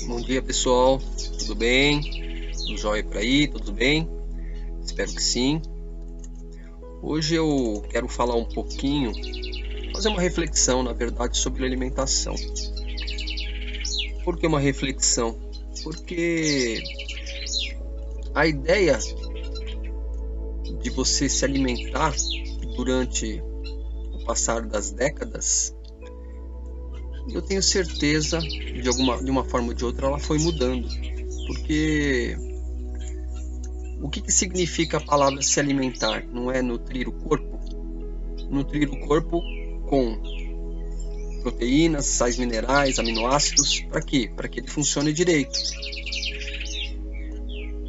Bom dia, pessoal, tudo bem? Tudo jóia por aí? Tudo bem? Espero que sim. Hoje eu quero falar um pouquinho, fazer uma reflexão, na verdade, sobre alimentação. Por que uma reflexão? Porque a ideia de você se alimentar durante o passar das décadas, eu tenho certeza, de uma forma ou de outra, ela foi mudando. Porque o que significa a palavra se alimentar? Não é nutrir o corpo? Nutrir o corpo com proteínas, sais minerais, aminoácidos, para quê? Para que ele funcione direito,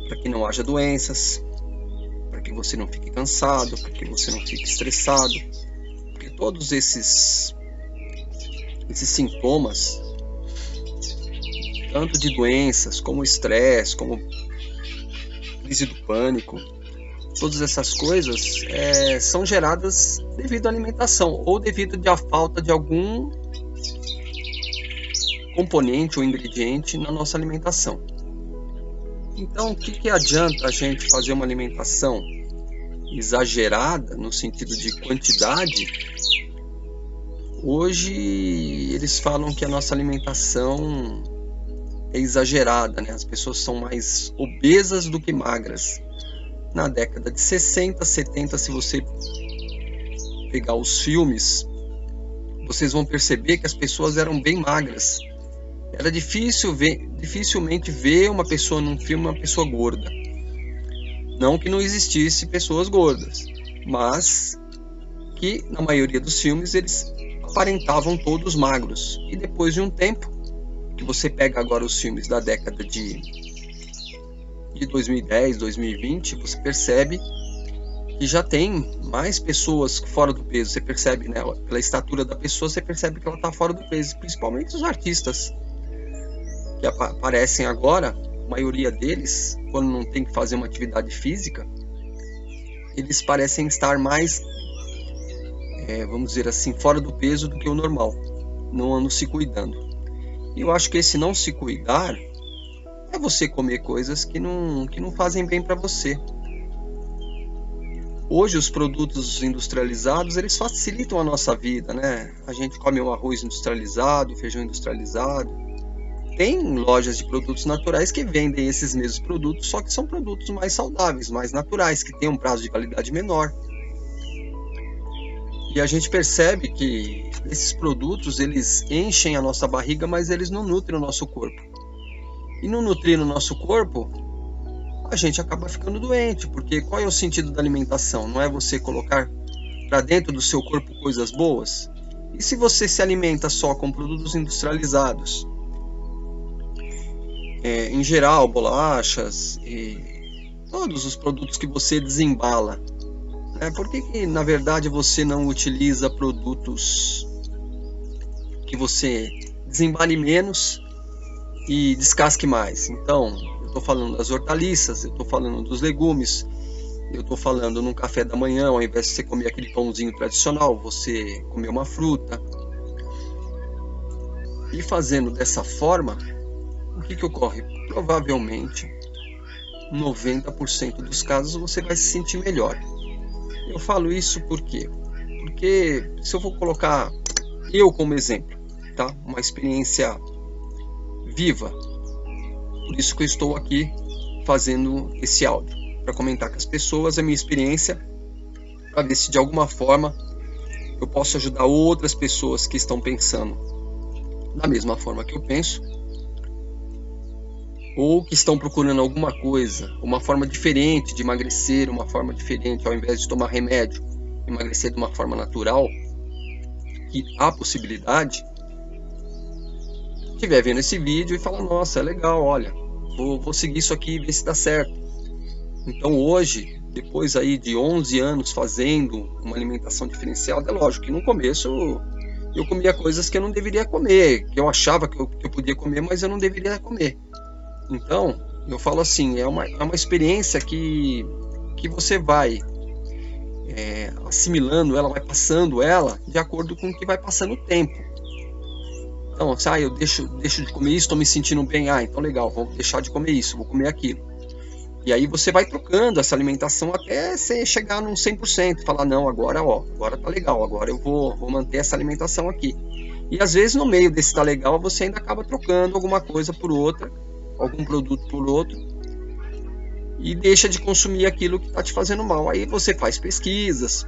para que não haja doenças, para que você não fique cansado, para que você não fique estressado, porque todos esses sintomas, tanto de doenças como estresse, como crise do pânico, todas essas coisas são geradas devido à alimentação ou devido à falta de algum componente ou ingrediente na nossa alimentação. Então, o que adianta a gente fazer uma alimentação exagerada no sentido de quantidade? Hoje eles falam que a nossa alimentação é exagerada, né? As pessoas são mais obesas do que magras. Na década de 60, 70, se você pegar os filmes, vocês vão perceber que as pessoas eram bem magras. Era dificilmente ver uma pessoa num filme, uma pessoa gorda. Não que não existisse pessoas gordas, mas que na maioria dos filmes eles aparentavam todos magros. E depois de um tempo, que você pega agora os filmes da década de 2010, 2020, você percebe que já tem mais pessoas fora do peso. Você percebe, né? Pela estatura da pessoa, você percebe que ela está fora do peso. Principalmente os artistas que aparecem agora, a maioria deles, quando não tem que fazer uma atividade física, eles parecem estar mais, vamos dizer assim, fora do peso do que o normal, não andam se cuidando. E eu acho que esse não se cuidar é você comer coisas que não fazem bem para você. Hoje os produtos industrializados, eles facilitam a nossa vida, né? A gente come um arroz industrializado, feijão industrializado. Tem lojas de produtos naturais que vendem esses mesmos produtos, só que são produtos mais saudáveis, mais naturais, que têm um prazo de validade menor. E a gente percebe que esses produtos, eles enchem a nossa barriga, mas eles não nutrem o nosso corpo. E não nutrir o nosso corpo, a gente acaba ficando doente, porque qual é o sentido da alimentação? Não é você colocar para dentro do seu corpo coisas boas? E se você se alimenta só com produtos industrializados? Em geral, bolachas e todos os produtos que você desembala. Por que na verdade você não utiliza produtos que você desembale menos e descasque mais? Então, eu estou falando das hortaliças, eu estou falando dos legumes, eu estou falando num café da manhã, ao invés de você comer aquele pãozinho tradicional, você comer uma fruta. E fazendo dessa forma, o que ocorre? Provavelmente, 90% dos casos você vai se sentir melhor. Eu falo isso por quê? Porque se eu for colocar eu como exemplo, tá? Uma experiência viva, por isso que eu estou aqui fazendo esse áudio, para comentar com as pessoas a minha experiência, para ver se de alguma forma eu posso ajudar outras pessoas que estão pensando da mesma forma que eu penso, ou que estão procurando alguma coisa, uma forma diferente de emagrecer, uma forma diferente, ao invés de tomar remédio, emagrecer de uma forma natural, que há possibilidade, estiver vendo esse vídeo e falar, nossa, é legal, olha, vou seguir isso aqui e ver se dá certo. Então hoje, depois aí de 11 anos fazendo uma alimentação diferenciada, é lógico que no começo eu comia coisas que eu não deveria comer, que eu achava que eu podia comer, mas eu não deveria comer. Então, eu falo assim, é uma experiência que você vai assimilando ela, vai passando ela de acordo com o que vai passando o tempo. Então, eu deixo de comer isso, estou me sentindo bem, então legal, vou deixar de comer isso, vou comer aquilo. E aí você vai trocando essa alimentação até você chegar num 100%, falar, não, agora tá legal, agora eu vou manter essa alimentação aqui. E às vezes no meio desse tá legal, você ainda acaba trocando alguma coisa por outra, algum produto por outro, e deixa de consumir aquilo que está te fazendo mal. Aí você faz pesquisas,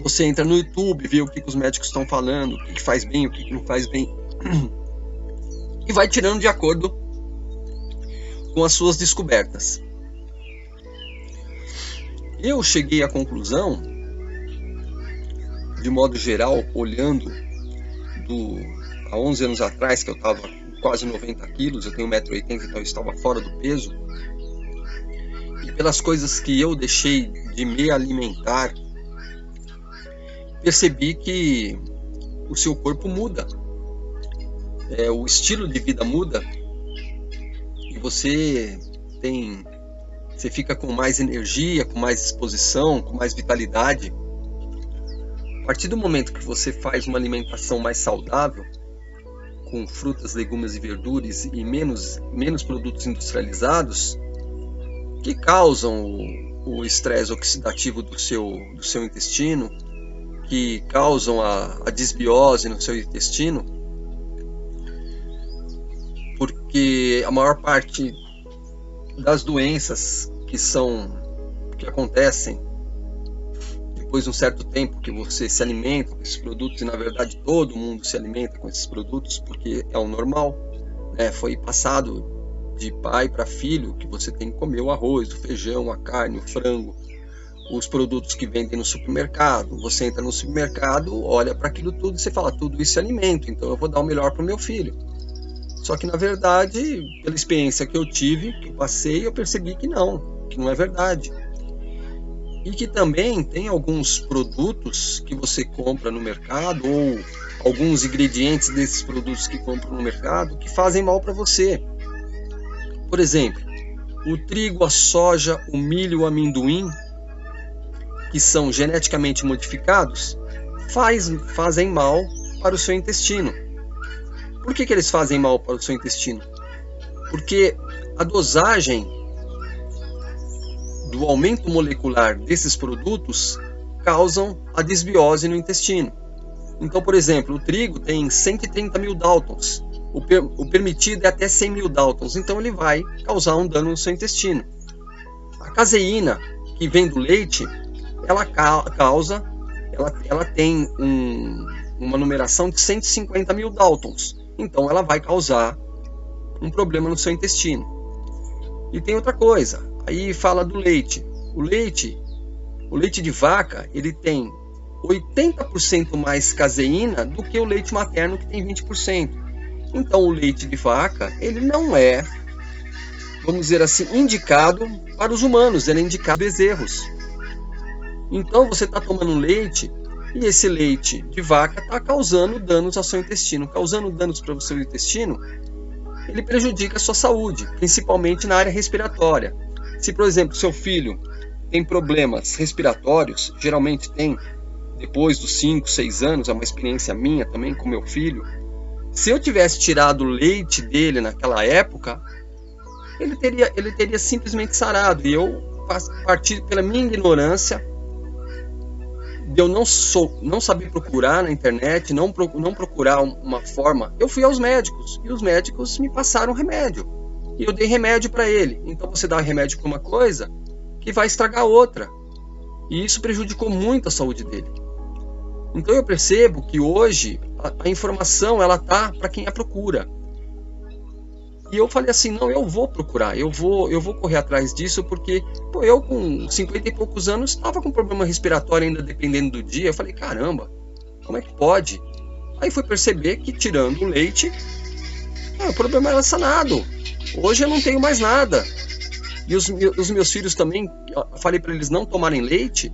você entra no YouTube, vê o que os médicos estão falando, o que faz bem, o que não faz bem, e vai tirando de acordo com as suas descobertas. Eu cheguei à conclusão, de modo geral, olhando há 11 anos atrás, que eu estava com quase 90 quilos, eu tenho 1,80 m, então eu estava fora do peso, e pelas coisas que eu deixei de me alimentar, percebi que o seu corpo muda, o estilo de vida muda, e você fica com mais energia, com mais disposição, com mais vitalidade. A partir do momento que você faz uma alimentação mais saudável, com frutas, legumes e verduras e menos produtos industrializados, que causam o estresse oxidativo do seu intestino, que causam a desbiose no seu intestino, porque a maior parte das doenças que acontecem depois de um certo tempo que você se alimenta com esses produtos, e na verdade todo mundo se alimenta com esses produtos porque é o normal, né? Foi passado de pai para filho que você tem que comer o arroz, o feijão, a carne, o frango, os produtos que vendem no supermercado. Você entra no supermercado, olha para aquilo tudo e você fala, tudo isso é alimento, então eu vou dar o melhor para o meu filho. Só que na verdade, pela experiência que eu tive, que eu passei, eu percebi que não é verdade. E que também tem alguns produtos que você compra no mercado, ou alguns ingredientes desses produtos que compra no mercado, que fazem mal para você. Por exemplo, o trigo, a soja, o milho, o amendoim, que são geneticamente modificados, fazem mal para o seu intestino. Por que eles fazem mal para o seu intestino? Porque a dosagem do aumento molecular desses produtos causam a desbiose no intestino. Então, por exemplo, o trigo tem 130 mil Daltons, o permitido é até 100 mil Daltons, então ele vai causar um dano no seu intestino. A caseína, que vem do leite, ela tem uma numeração de 150 mil Daltons, então ela vai causar um problema no seu intestino. E tem outra coisa, aí fala do leite. O leite de vaca, ele tem 80% mais caseína do que o leite materno, que tem 20%. Então o leite de vaca, ele não é, vamos dizer assim, indicado para os humanos, ele é indicado para bezerros. Então você está tomando leite, e esse leite de vaca está causando danos ao seu intestino. Causando danos para o seu intestino, ele prejudica a sua saúde, principalmente na área respiratória. Se, por exemplo, seu filho tem problemas respiratórios, geralmente tem depois dos 5, 6 anos, é uma experiência minha também com meu filho. Se eu tivesse tirado o leite dele naquela época, ele teria simplesmente sarado. E eu, a partir pela minha ignorância, de eu não saber procurar na internet, não procurar uma forma, eu fui aos médicos, e os médicos me passaram remédio, e eu dei remédio para ele. Então você dá remédio para uma coisa que vai estragar outra, e isso prejudicou muito a saúde dele. Então eu percebo que hoje a informação, ela tá para quem a procura. E eu falei assim, não, eu vou procurar, eu vou correr atrás disso, porque eu com 50 e poucos anos estava com problema respiratório ainda, dependendo do dia. Eu falei, caramba, como é que pode? Aí fui perceber que tirando o leite, o problema era sanado. Hoje eu não tenho mais nada. E os meus filhos também, falei para eles não tomarem leite,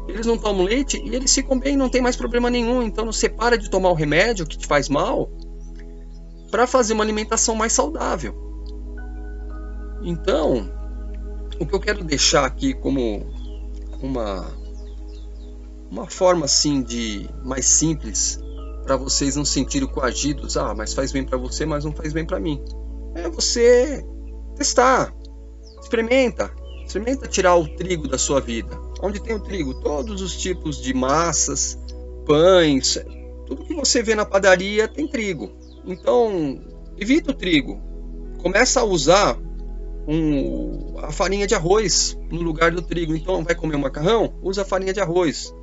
eles não tomam leite e eles ficam bem, não tem mais problema nenhum. Então você para de tomar o remédio que te faz mal, para fazer uma alimentação mais saudável. Então, o que eu quero deixar aqui como uma forma assim de mais simples para vocês não se sentirem coagidos. Ah, mas faz bem para você, mas não faz bem para mim. É você testar, experimenta tirar o trigo da sua vida. Onde tem o trigo? Todos os tipos de massas, pães, tudo que você vê na padaria tem trigo. Então, evita o trigo. Começa a usar a farinha de arroz no lugar do trigo. Então, vai comer um macarrão? Usa farinha de arroz.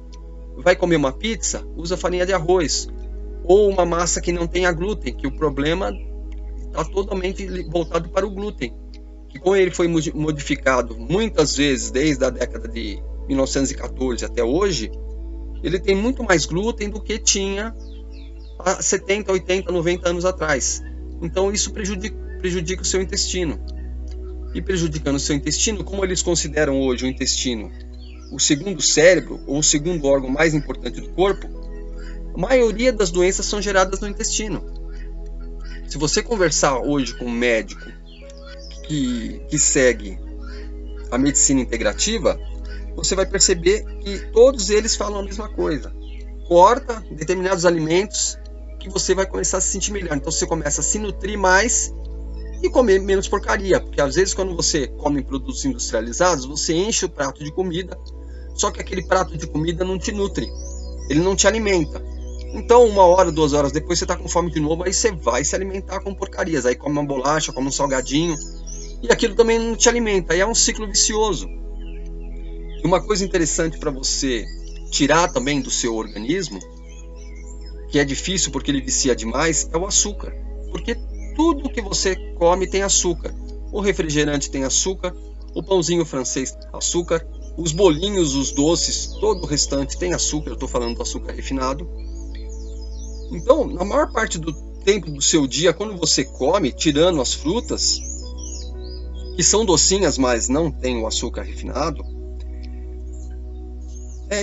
Vai comer uma pizza? Usa farinha de arroz. Ou uma massa que não tenha glúten, que o problema está totalmente voltado para o glúten. Que como ele foi modificado muitas vezes desde a década de 1914 até hoje, ele tem muito mais glúten do que tinha há 70, 80, 90 anos atrás. Então isso prejudica o seu intestino. E prejudicando o seu intestino, como eles consideram hoje o intestino o segundo cérebro, ou o segundo órgão mais importante do corpo, a maioria das doenças são geradas no intestino. Se você conversar hoje com um médico que segue a medicina integrativa, você vai perceber que todos eles falam a mesma coisa. Corta determinados alimentos que você vai começar a se sentir melhor. Então você começa a se nutrir mais e comer menos porcaria, porque às vezes quando você come produtos industrializados, você enche o prato de comida, só que aquele prato de comida não te nutre, ele não te alimenta. Então 1 hora, 2 horas depois você está com fome de novo, aí você vai se alimentar com porcarias, aí come uma bolacha, come um salgadinho, e aquilo também não te alimenta, aí é um ciclo vicioso. E uma coisa interessante para você tirar também do seu organismo, que é difícil porque ele vicia demais, é o açúcar, porque tudo que você come tem açúcar. O refrigerante tem açúcar, o pãozinho francês tem açúcar, os bolinhos, os doces, todo o restante tem açúcar. Eu estou falando do açúcar refinado. Então, na maior parte do tempo do seu dia, quando você come, tirando as frutas, que são docinhas, mas não tem o açúcar refinado,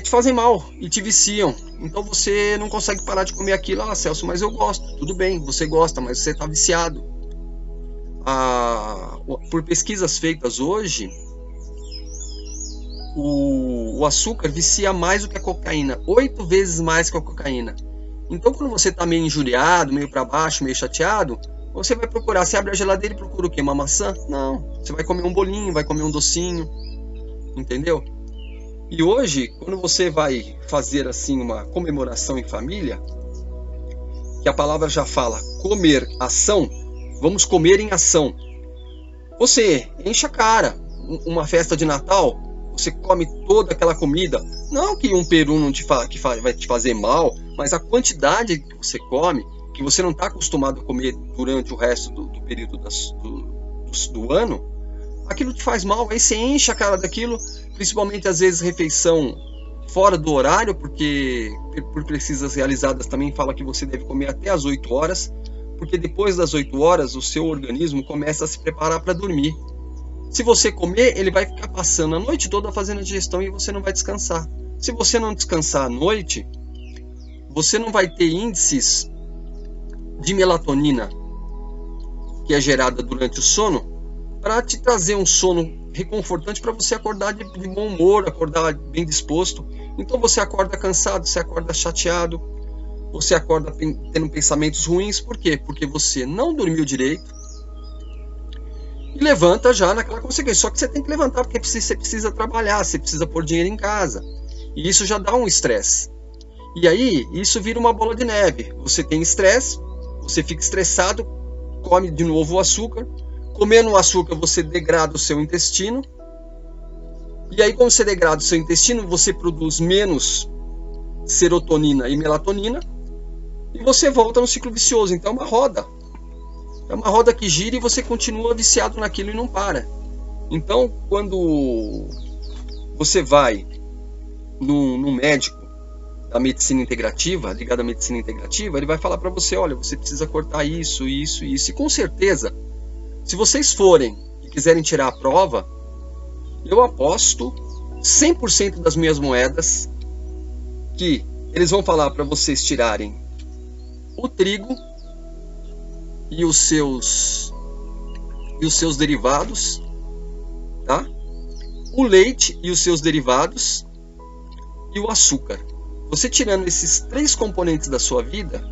te fazem mal e te viciam. Então você não consegue parar de comer aquilo. Ah, Celso, mas eu gosto. Tudo bem, você gosta, mas você está viciado. Por pesquisas feitas hoje, o açúcar vicia mais do que a cocaína, 8 vezes mais que a cocaína. Então quando você está meio injuriado, meio para baixo, meio chateado, você vai procurar, você abre a geladeira e procura o quê? Uma maçã? Não, você vai comer um bolinho, vai comer um docinho, entendeu? E hoje, quando você vai fazer assim uma comemoração em família, que a palavra já fala comer, ação, vamos comer em ação. Você enche a cara, uma festa de Natal, você come toda aquela comida, não que um peru não vai te fazer mal, mas a quantidade que você come, que você não está acostumado a comer durante o resto do período do ano, aquilo te faz mal, aí você enche a cara daquilo, principalmente às vezes refeição fora do horário, porque por pesquisas realizadas também fala que você deve comer até as 8 horas, porque depois das 8 horas o seu organismo começa a se preparar para dormir. Se você comer, ele vai ficar passando a noite toda fazendo a digestão e você não vai descansar. Se você não descansar à noite, você não vai ter índices de melatonina que é gerada durante o sono para te trazer um sono reconfortante para você acordar de bom humor, acordar bem disposto. Então você acorda cansado, você acorda chateado, você acorda tendo pensamentos ruins. Por quê? Porque você não dormiu direito e levanta já naquela consequência. Só que você tem que levantar porque você precisa trabalhar, você precisa pôr dinheiro em casa. E isso já dá um estresse. E aí isso vira uma bola de neve. Você tem estresse, você fica estressado, come de novo o açúcar. Comendo o açúcar você degrada o seu intestino. E aí quando você degrada o seu intestino, você produz menos serotonina e melatonina. E você volta no ciclo vicioso. Então é uma roda. É uma roda que gira e você continua viciado naquilo e não para. Então quando você vai num médico da medicina integrativa, ligado à medicina integrativa, ele vai falar para você, olha, você precisa cortar isso, isso, isso. E com certeza, se vocês forem e quiserem tirar a prova, eu aposto 100% das minhas moedas que eles vão falar para vocês tirarem o trigo e os seus derivados, tá? O leite e os seus derivados e o açúcar. você tirando esses 3 componentes da sua vida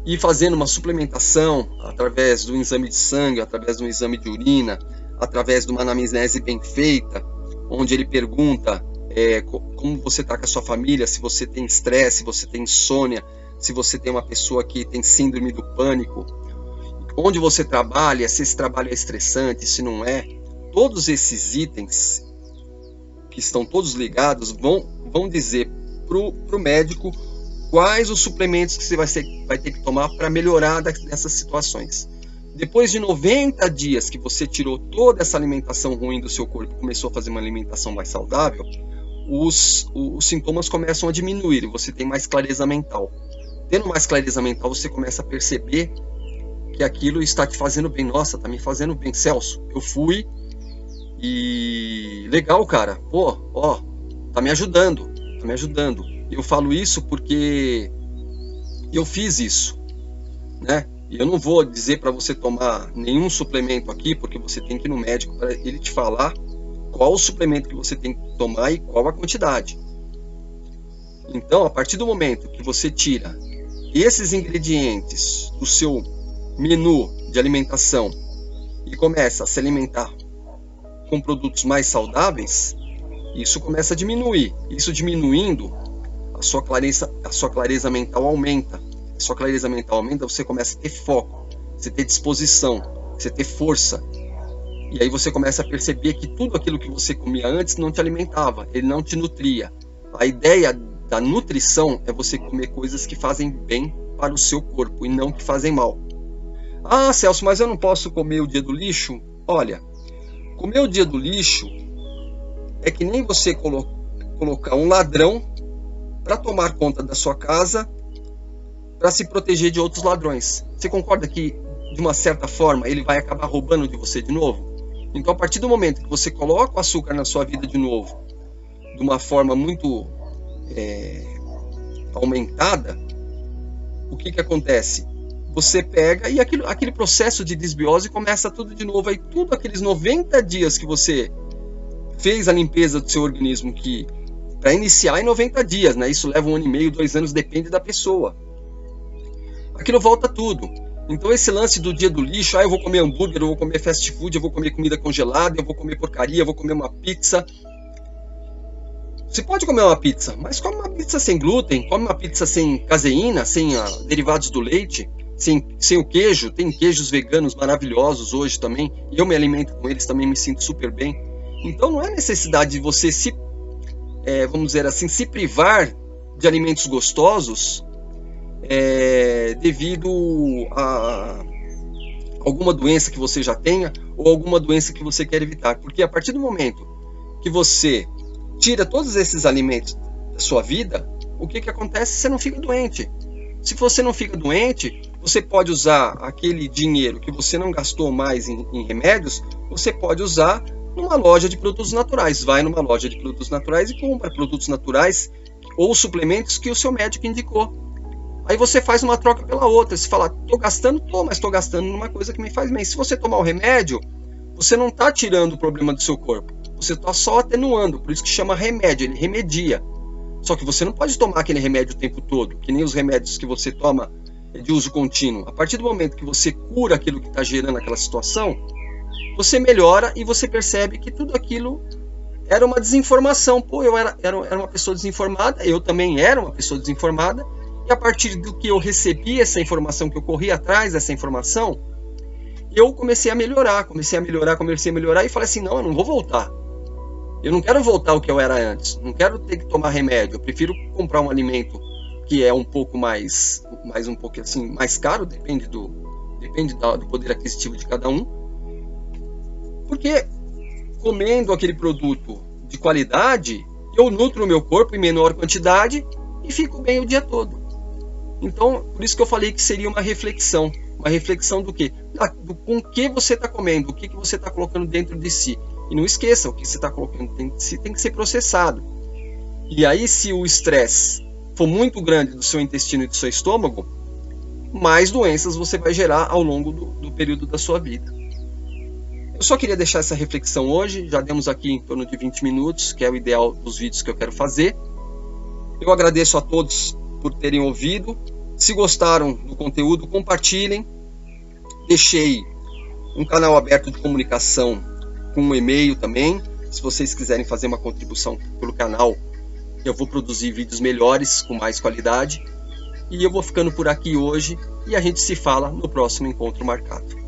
e fazendo uma suplementação através do exame de sangue, através do exame de urina, através de uma anamnese bem feita, onde ele pergunta como você está com a sua família, se você tem estresse, se você tem insônia, se você tem uma pessoa que tem síndrome do pânico, onde você trabalha, se esse trabalho é estressante, se não é. Todos esses itens, que estão todos ligados, vão dizer para o médico quais os suplementos que você vai ter que tomar para melhorar dessas situações. Depois de 90 dias que você tirou toda essa alimentação ruim do seu corpo e começou a fazer uma alimentação mais saudável, os sintomas começam a diminuir e você tem mais clareza mental. Tendo mais clareza mental, você começa a perceber que aquilo está te fazendo bem. Nossa, tá me fazendo bem. Celso, eu fui e... legal, cara. Pô, ó, tá me ajudando. Tá me ajudando. Eu falo isso porque eu fiz isso, né? E eu não vou dizer para você tomar nenhum suplemento aqui, porque você tem que ir no médico para ele te falar qual o suplemento que você tem que tomar e qual a quantidade. Então, a partir do momento que você tira esses ingredientes do seu menu de alimentação e começa a se alimentar com produtos mais saudáveis, isso começa a diminuir. Isso diminuindo, a sua clareza mental aumenta. A sua clareza mental aumenta, você começa a ter foco, você ter disposição, você ter força. E aí você começa a perceber que tudo aquilo que você comia antes não te alimentava, ele não te nutria. A ideia da nutrição é você comer coisas que fazem bem para o seu corpo e não que fazem mal. Ah, Celso, mas eu não posso comer o dia do lixo? Olha, comer o dia do lixo é que nem você colocar um ladrão para tomar conta da sua casa para se proteger de outros ladrões. Você concorda que, de uma certa forma, ele vai acabar roubando de você de novo? Então, a partir do momento que você coloca o açúcar na sua vida de novo, de uma forma muito aumentada, o que acontece? Você pega e aquele processo de desbiose começa tudo de novo. Aí tudo aqueles 90 dias que você fez a limpeza do seu organismo, que para iniciar em 90 dias, né? Isso leva 1 ano e meio, 2 anos, depende da pessoa. Aquilo volta tudo. Então esse lance do dia do lixo, eu vou comer hambúrguer, eu vou comer fast food, eu vou comer comida congelada, eu vou comer porcaria, eu vou comer uma pizza. Você pode comer uma pizza, mas come uma pizza sem glúten, come uma pizza sem caseína, sem derivados do leite, sem o queijo. Tem queijos veganos maravilhosos hoje também, e eu me alimento com eles, também me sinto super bem. Então não é necessidade de você vamos dizer assim, se privar de alimentos gostosos devido a alguma doença que você já tenha ou alguma doença que você quer evitar. Porque a partir do momento que você tira todos esses alimentos da sua vida, o que acontece? Você não fica doente. Se você não fica doente, você pode usar aquele dinheiro que você não gastou mais em remédios, você pode usar numa loja de produtos naturais. Vai numa loja de produtos naturais e compra produtos naturais ou suplementos que o seu médico indicou. Aí você faz uma troca pela outra. Você fala, mas estou gastando numa coisa que me faz bem. Se você tomar o remédio, você não está tirando o problema do seu corpo. Você está só atenuando. Por isso que chama remédio, ele remedia. Só que você não pode tomar aquele remédio o tempo todo, que nem os remédios que você toma de uso contínuo. A partir do momento que você cura aquilo que está gerando aquela situação, você melhora e você percebe que tudo aquilo era uma desinformação. Pô, eu era uma pessoa desinformada, eu também era uma pessoa desinformada, e a partir do que eu recebi essa informação, que eu corri atrás dessa informação, eu comecei a melhorar e falei assim, não, eu não vou voltar. Eu não quero voltar ao que eu era antes, não quero ter que tomar remédio, eu prefiro comprar um alimento que é um pouco mais um pouco assim, mais caro, depende do poder aquisitivo de cada um. Porque comendo aquele produto de qualidade, eu nutro o meu corpo em menor quantidade e fico bem o dia todo. Então, por isso que eu falei que seria uma reflexão. Uma reflexão do quê? Com o que você está comendo, o que você está colocando dentro de si. E não esqueça, o que você está colocando dentro de si tem que ser processado. E aí, se o estresse for muito grande do seu intestino e do seu estômago, mais doenças você vai gerar ao longo do período da sua vida. Eu só queria deixar essa reflexão hoje. Já demos aqui em torno de 20 minutos, que é o ideal dos vídeos que eu quero fazer. Eu agradeço a todos por terem ouvido. Se gostaram do conteúdo, compartilhem. Deixei um canal aberto de comunicação com um e-mail também. Se vocês quiserem fazer uma contribuição pelo canal, eu vou produzir vídeos melhores, com mais qualidade. E eu vou ficando por aqui hoje e a gente se fala no próximo encontro marcado.